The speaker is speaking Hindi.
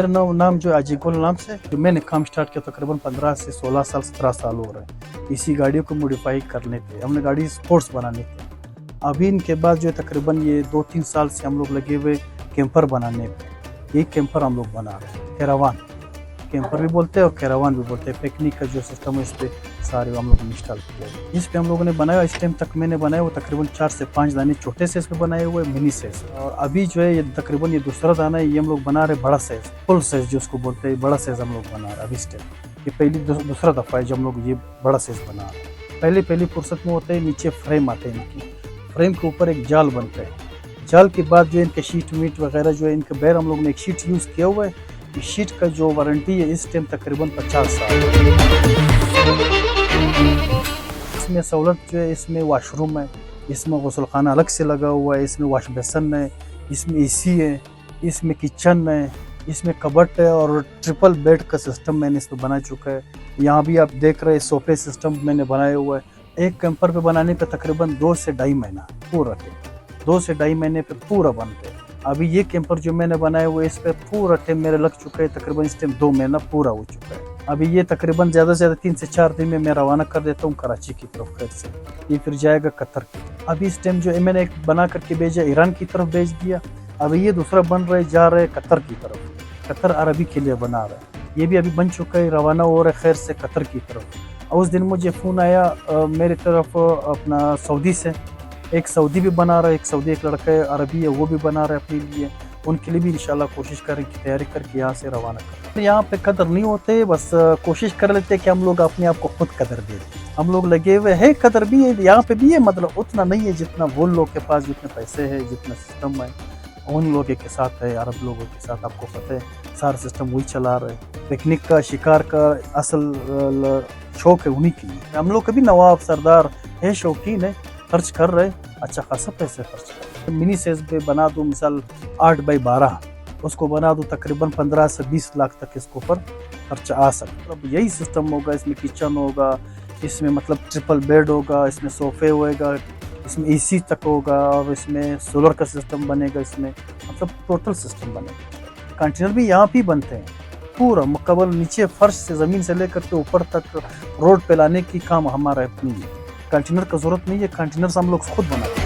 मेरा नाम जो अजीकुल नाम से जो मैंने काम स्टार्ट किया तकरीबन 15 से 16 साल 17 साल हो रहे हैं इसी गाड़ियों को मॉडिफाई करने पे। हमने गाड़ी स्पोर्ट्स बनाने थे। अभी इनके बाद जो है तकरीबन ये 2-3 साल से हम लोग लगे हुए कैंपर बनाने पे। ये कैंपर हम लोग बना रहे हैं, कैरावान कैंपर भी बोलते हैं और कैरावान भी बोलते हैं। पिकनिक का जो सिस्टम है इस पर सारे हम लोग ने इंस्टॉल किया है। इस पे हम लोगों ने बनाया, इस टाइम तक मैंने बनाया वो तकरीबन 4 से 5 दाने छोटे साइज पे बनाए हुए मिनी साइज। और अभी जो है ये तकरीबन ये दूसरा दाना है, ये हम लोग बना रहे बड़ा साइज, फुल साइज जो उसको बोलते हैं, बड़ा साइज हम लोग बना रहे हैं अभी इस टाइम। ये पहली दूसरा दफ़ा है जब हम लोग ये बड़ा साइज बना रहे हैं। पहली फुर्सत में होता है नीचे फ्रेम आते हैं, इनकी फ्रेम के ऊपर एक जाल बनता है। जाल के बाद जो इनके शीट मीट वगैरह जो है इनके बैर हम लोग ने एक शीट यूज़ किया हुआ है। इस शीट का जो वारंटी है इस टाइम तकरीबन 50 साल। इसमें सहूलत जो है, इसमें वॉशरूम है, इसमें गुस्लखाना अलग से लगा हुआ है, इसमें वॉश बेसन है, इसमें एसी है, इसमें किचन है, इसमें कबर्ट है और ट्रिपल बेड का सिस्टम मैंने इसमें बना चुका है। यहाँ भी आप देख रहे हैं सोफे सिस्टम मैंने बनाया हुआ है। एक कैंपर पे बनाने पे तकरीबन 2 से ढाई महीना पूरा थे, 2 से ढाई महीने पे पूरा बनते हैं। अभी ये कैंपर जो मैंने बनाया हुआ है इस पर पूरा टाइम मेरा लग चुका है, तकरीबन इस टाइम 2 महीना पूरा हो चुका है। अभी ये तकरीबन ज़्यादा से ज़्यादा 3 से 4 दिन में मैं रवाना कर देता हूँ कराची की तरफ खैर से। ये फिर जाएगा कतर की। अभी इस टाइम जो मैंने एक बना करके भेजा ईरान की तरफ भेज दिया। अभी ये दूसरा बन रहा है, जा रहा है कतर की तरफ, कतर अरबी के लिए बना रहा है। ये भी अभी बन चुका है, रवाना हो रहा है खैर से कतर की तरफ। और उस दिन मुझे फ़ोन आया मेरी तरफ अपना सऊदी से, एक सऊदी भी बना रहा है, एक सऊदी एक लड़का है अरबी है वो भी बना रहा है अपने लिए। उनके लिए भी इंशाल्लाह कोशिश करेंगे, तैयारी करके यहाँ से रवाना करें। यहाँ पे कदर नहीं होते, बस कोशिश कर लेते हैं कि हम लोग अपने आप को खुद कदर दे दें। हम लोग लगे हुए हैं, कदर भी है यहाँ पे भी है, मतलब उतना नहीं है जितना वो लोग के पास जितने पैसे है, जितना सिस्टम है उन लोगों के साथ है। अरब लोगों के साथ आपको पता है सारा सिस्टम वही चला रहे हैं। पिकनिक का शिकार का असल शौक है उन्हीं की। हम लोग कभी नवाब सरदार है, शौकीन है, खर्च कर रहे, अच्छा खासा पैसे खर्च कर रहे। मिनी साइज पे बना दूँ मिसाल 8x12 उसको बना दूँ तकरीबन 15 से 20 लाख तक इसके ऊपर खर्चा आ सकता है। यही सिस्टम होगा, इसमें किचन होगा, इसमें मतलब ट्रिपल बेड होगा, इसमें सोफे होएगा, इसमें एसी तक होगा और इसमें सोलर का सिस्टम बनेगा, इसमें मतलब टोटल सिस्टम बनेगा। कंटेनर भी यहाँ पे बनते हैं पूरा मुकम्मल, नीचे फर्श से ज़मीन से लेकर के ऊपर तक रोड पे लाने की काम हमारा अपनी है। कंटेनर का ज़रूरत नहीं है, कंटेनर हम लोग खुद बनाते हैं।